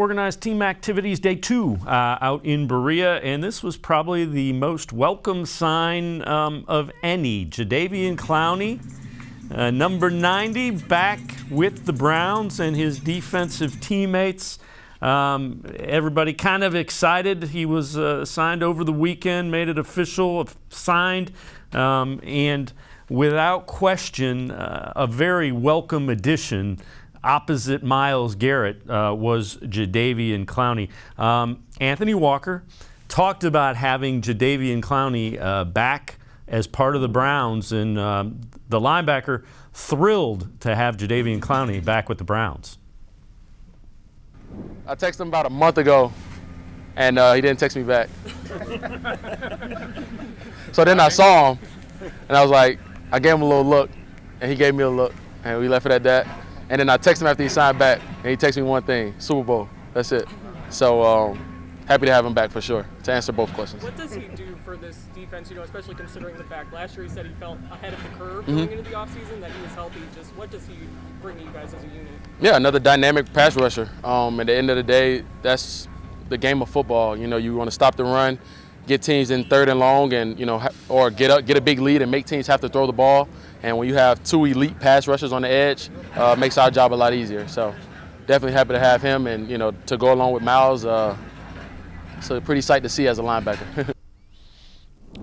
Organized team activities day 2 out in Berea, and this was probably the most welcome sign of any. Jadeveon Clowney, number 90, back with the Browns and his defensive teammates. Everybody kind of excited. He was signed over the weekend, made it official, signed, and without question, a very welcome addition. Opposite Myles Garrett was Jadeveon Clowney. Anthony Walker talked about having Jadeveon Clowney back as part of the Browns, and the linebacker thrilled to have Jadeveon Clowney back with the Browns. I texted him about a month ago, and he didn't text me back. So then I saw him, and I was like, I gave him a little look, and he gave me a look, and we left it at that. And then I texted him after he signed back, and he texted me one thing: Super Bowl. That's it. So happy to have him back for sure, to answer both questions. What does he do for this defense, especially considering the fact last year he said he felt ahead of the curve going into the offseason, that he was healthy? Just what does he bring to you guys as a unit? Yeah, another dynamic pass rusher. At the end of the day, that's the game of football. You want to stop the run, get teams in 3rd and long, and or get a big lead and make teams have to throw the ball. And when you have 2 elite pass rushers on the edge, makes our job a lot easier. So definitely happy to have him, and to go along with Myles. It's a pretty sight to see as a linebacker.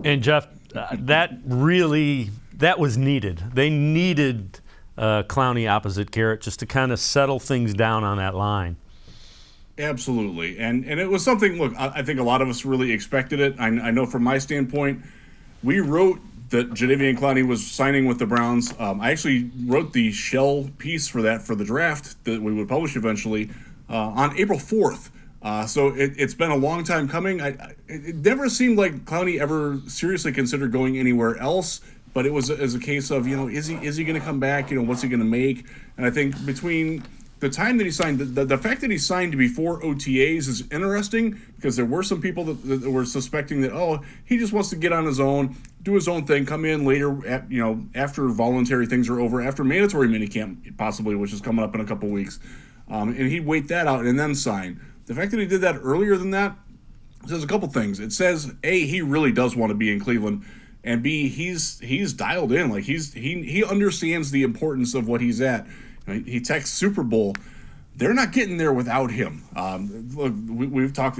And Jeff, that was needed. They needed Clowney opposite Garrett just to kind of settle things down on that line. Absolutely, and it was something. Look, I think a lot of us really expected it. I know from my standpoint, we wrote that Jadeveon Clowney was signing with the Browns. I actually wrote the shell piece for the draft that we would publish eventually on April 4th. So it's been a long time coming. It never seemed like Clowney ever seriously considered going anywhere else, but it was as a case of, is he going to come back? What's he going to make? And I think between the time that he signed, the fact that he signed before OTAs is interesting, because there were some people that were suspecting that, he just wants to get on his own, do his own thing, come in later, after voluntary things are over, after mandatory minicamp possibly, which is coming up in a couple weeks, and he'd wait that out and then sign. The fact that he did that earlier than that says a couple things. It says, A, he really does want to be in Cleveland, and B, he's dialed in. Like he understands the importance of what he's at. He texts Super Bowl. They're not getting there without him. Look, we've talked.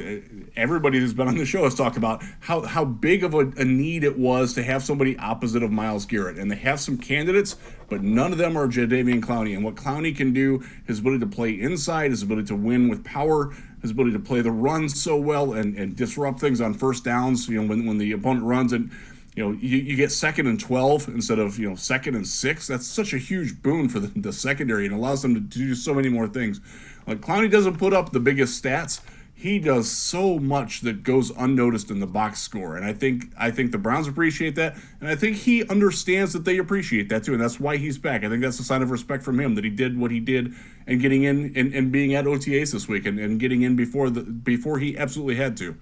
Everybody who's been on the show has talked about how big of a need it was to have somebody opposite of Myles Garrett, and they have some candidates, but none of them are Jadeveon Clowney. And what Clowney can do, his ability to play inside, his ability to win with power, his ability to play the run so well and disrupt things on first downs. When the opponent runs and you get 2nd and 12 instead of 2nd and 6. That's such a huge boon for the secondary and allows them to do so many more things. Like, Clowney doesn't put up the biggest stats. He does so much that goes unnoticed in the box score, and I think the Browns appreciate that, and I think he understands that they appreciate that too, and that's why he's back. I think that's a sign of respect from him that he did what he did and getting in and being at OTAs this week and getting in before he absolutely had to.